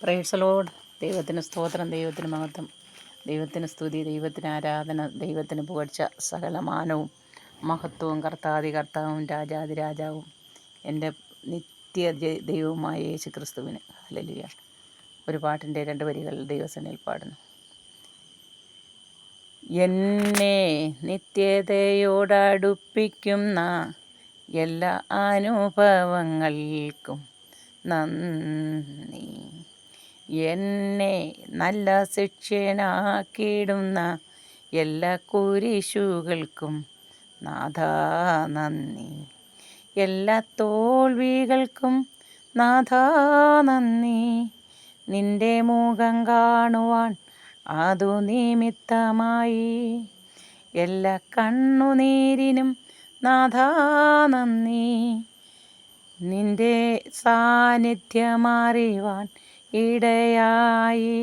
Praise Lord. ദൈവത്തിന് സ്തോത്രം, ദൈവത്തിന് മഹത്വം, ദൈവത്തിന് സ്തുതി, ദൈവത്തിന് ആരാധന, ദൈവത്തിന് പുകഴ്ച. സകലമാനവും മഹത്വവും കർത്താവും രാജാതിരാജാവും എൻ്റെ നിത്യ ദൈവവുമായ യേശു ക്രിസ്തുവിന്. ഹല്ലേലൂയ. ഒരു പാട്ടിൻ്റെ 2 വരികൾ ദൈവസേനയിൽ പാടുന്നു. എന്നെ നിത്യതയോടടുപ്പിക്കുന്ന എല്ലാ അനുഭവങ്ങൾക്കും നന്ദി. എന്നെ നല്ല ശിക്ഷനാക്കിയിടുന്ന എല്ലാ കുരിശുകൾക്കും നാഥാ നന്ദി. എല്ലാ തോൽവികൾക്കും നാഥാ നന്ദി. നിന്റെ മുഖം കാണുവാൻ അതു നിമിത്തമായി എല്ലാ കണ്ണുനീരിനും നാഥാ നന്ദി. നിന്റെ സാന്നിധ്യമറിവാൻ ഇടയായി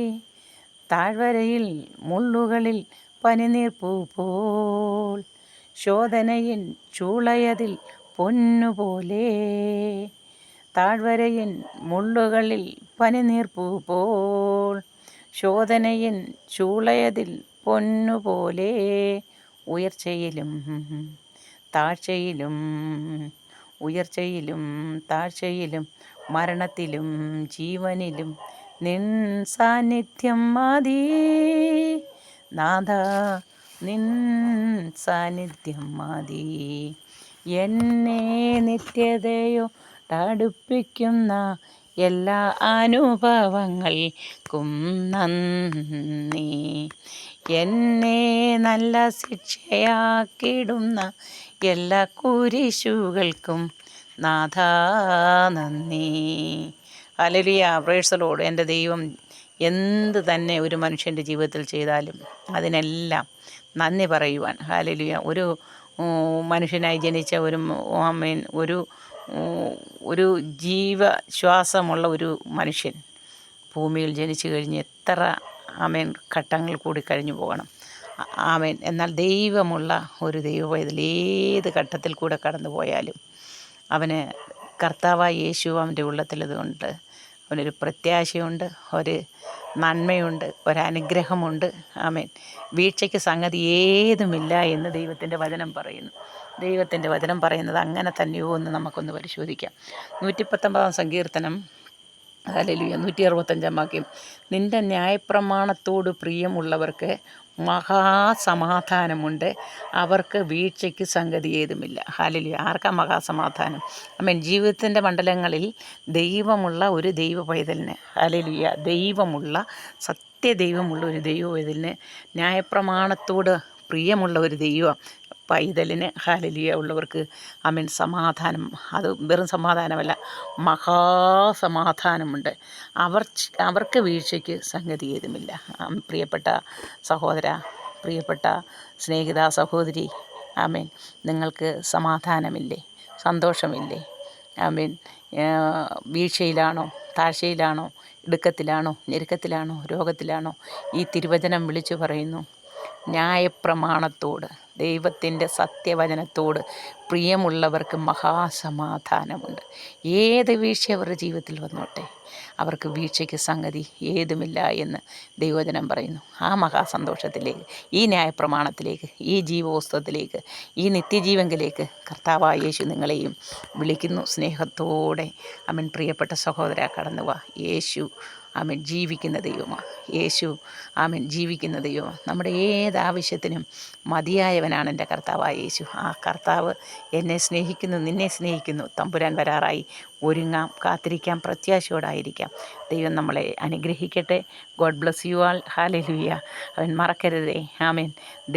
താഴ്വരയിൽ മുള്ളുകളിൽ പനിനീർപ്പൂ പോൽ, ശോധനയിൻ ചൂളയതിൽ പൊന്നുപോലെ. താഴ്വരയിൻ മുള്ളുകളിൽ പനിനീർപ്പൂ പോൽ, ശോധനയിൻ ചൂളയതിൽ പൊന്നുപോലെ. ഉയർച്ചയിലും താഴ്ചയിലും, ഉയർച്ചയിലും താഴ്ചയിലും, മരണത്തിലും ജീവനിലും നിൻ സാന്നിധ്യം മതി നാഥാ, നിൻ സാന്നിധ്യം മതി. എന്നെ നിത്യതയോടടുപ്പിക്കുന്ന എല്ലാ അനുഭവങ്ങൾക്കും നന്ദി. എന്നെ നല്ല ശിക്ഷയാക്കിടുന്ന എല്ലാ കുരിശുകൾക്കും നാഥാ നന്ദി. ഹല്ലേലൂയ. Praise Lord. എൻ്റെ ദൈവം എന്ത് തന്നെ ഒരു മനുഷ്യൻ്റെ ജീവിതത്തിൽ ചെയ്താലും അതിനെല്ലാം നന്ദി പറയുവാൻ. ഹല്ലേലൂയ. ഒരു മനുഷ്യനായി ജനിച്ച ഒരു ജീവശ്വാസമുള്ള ഒരു മനുഷ്യൻ ഭൂമിയിൽ ജനിച്ചു കഴിഞ്ഞ് എത്ര ഘട്ടങ്ങൾ കൂടി കഴിഞ്ഞു പോകണം. എന്നാൽ ദൈവമുള്ള ഒരു ദൈവപൈതൽ ഏത് ഘട്ടത്തിൽ കൂടെ കടന്നു പോയാലും അവന് കർത്താവായ യേശു അവൻ്റെ ഉള്ളത്തിലതുകൊണ്ട് അവനൊരു പ്രത്യാശയുണ്ട്, ഒരു നന്മയുണ്ട്, ഒരനുഗ്രഹമുണ്ട്. വീഴ്ചയ്ക്ക് സംഗതി ഏതുമില്ല എന്ന് ദൈവത്തിൻ്റെ വചനം പറയുന്നു. ദൈവത്തിൻ്റെ വചനം പറയുന്നത് അങ്ങനെ തന്നെയോ എന്ന് നമുക്കൊന്ന് പരിശോധിക്കാം. 119 സങ്കീർത്തനം, ഹല്ലേലൂയ, 165 വാക്യം. നിൻ്റെ ന്യായപ്രമാണത്തോട് പ്രിയമുള്ളവർക്ക് മഹാസമാധാനമുണ്ട്, അവർക്ക് വീഴ്ചയ്ക്ക് സംഗതി ഏതുമില്ല. ഹല്ലേലൂയ. ആർക്കാ മഹാസമാധാനം? ജീവിതത്തിൻ്റെ മണ്ഡലങ്ങളിൽ ദൈവമുള്ള ഒരു ദൈവ പൈതലിന്, ഹല്ലേലൂയ, ദൈവമുള്ള സത്യദൈവമുള്ള ഒരു ദൈവ പൈതലിന്, ന്യായപ്രമാണത്തോട് പ്രിയമുള്ള ഒരു ദൈവ പൈതലിന്, ഹല്ലേലൂയ, ഉള്ളവർക്ക് സമാധാനം. അത് വെറും സമാധാനമല്ല, മഹാസമാധാനമുണ്ട്. അവർക്ക് വീഴ്ചയ്ക്ക് സംഗതി ഏതുമില്ല. പ്രിയപ്പെട്ട സഹോദര, പ്രിയപ്പെട്ട സ്നേഹിത, സഹോദരി, നിങ്ങൾക്ക് സമാധാനമില്ലേ? സന്തോഷമില്ലേ? വീഴ്ചയിലാണോ? താഴ്ചയിലാണോ? ഇടുക്കത്തിലാണോ? ഞെരുക്കത്തിലാണോ? രോഗത്തിലാണോ? ഈ തിരുവചനം വിളിച്ചു പറയുന്നു, ന്യായപ്രമാണത്തോട്, ദൈവത്തിൻ്റെ സത്യവചനത്തോട് പ്രിയമുള്ളവർക്ക് മഹാസമാധാനമുണ്ട്. ഏത് വീഴ്ച അവരുടെ ജീവിതത്തിൽ വന്നോട്ടെ, അവർക്ക് വീഴ്ചയ്ക്ക് സംഗതി ഏതുമില്ല എന്ന് ദൈവവചനം പറയുന്നു. ആ മഹാസന്തോഷത്തിലേക്ക്, ഈ ന്യായപ്രമാണത്തിലേക്ക്, ഈ ജീവോസ്തവത്തിലേക്ക്, ഈ നിത്യജീവങ്കിലേക്ക് കർത്താവായ യേശു നിങ്ങളെയും വിളിക്കുന്നു. സ്നേഹത്തോടെ പ്രിയപ്പെട്ട സഹോദര, കടന്നുവാ. യേശു ജീവിക്കുന്ന ദൈവമാണ്. യേശു ജീവിക്കുന്ന ദൈവമാണ്. നമ്മുടെ ഏതാവശ്യത്തിനും മതിയായവനാണ് എൻ്റെ കർത്താവായ യേശു. ആ കർത്താവ് എന്നെ സ്നേഹിക്കുന്നു, നിന്നെ സ്നേഹിക്കുന്നു. തമ്പുരാൻ വരാറായി. ഒരുങ്ങാം, കാത്തിരിക്കാം, പ്രത്യാശയോടായിരിക്കാം. ദൈവം നമ്മളെ അനുഗ്രഹിക്കട്ടെ. God bless you all. Hallelujah. മറക്കരുതേ,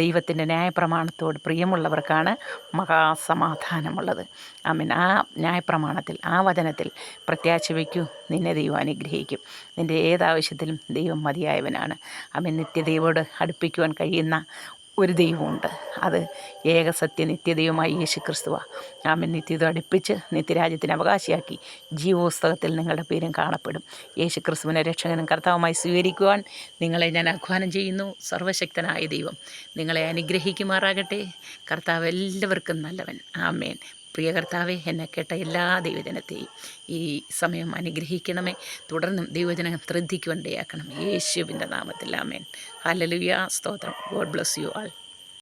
ദൈവത്തിൻ്റെ ന്യായപ്രമാണത്തോട് പ്രിയമുള്ളവർക്കാണ് മഹാസമാധാനമുള്ളത്. ആ ന്യായപ്രമാണത്തിൽ, ആ വചനത്തിൽ പ്രത്യാശ വയ്ക്കൂ. നിന്നെ ദൈവം അനുഗ്രഹിക്കും. നിൻ്റെ ഏതാവശ്യത്തിലും ദൈവം മതിയായവനാണ്. നിത്യദൈവോട് അടുപ്പിക്കുവാൻ കഴിയുന്ന ഒരു ദൈവമുണ്ട്. അത് ഏകസത്യ നിത്യദൈവമായി യേശു ക്രിസ്തുവാണ്. നിത്യത അടുപ്പിച്ച് നിത്യരാജ്യത്തിന് അവകാശിയാക്കി ജീവോസ്തവത്തിൽ നിങ്ങളുടെ പേരും കാണപ്പെടും. യേശു ക്രിസ്തുവിനെ രക്ഷകനും കർത്താവുമായി സ്വീകരിക്കുവാൻ നിങ്ങളെ ഞാൻ ആഹ്വാനം ചെയ്യുന്നു. സർവശക്തനായ ദൈവം നിങ്ങളെ അനുഗ്രഹിക്കുമാറാകട്ടെ. കർത്താവ് എല്ലാവർക്കും നല്ലവൻ. ആമേൻ. പ്രിയ കർത്താവെ, എന്നെ കേട്ട എല്ലാ ദൈവജനത്തെയും ഈ സമയം അനുഗ്രഹിക്കണമേ. തുടർന്നും ദൈവജനം ശ്രദ്ധിക്കുവാൻ ഇടയാക്കണം. യേശുവിൻ്റെ നാമത്തിൽ ആമേൻ. ഹല്ലേലൂയ. സ്തോത്രം. God bless you all.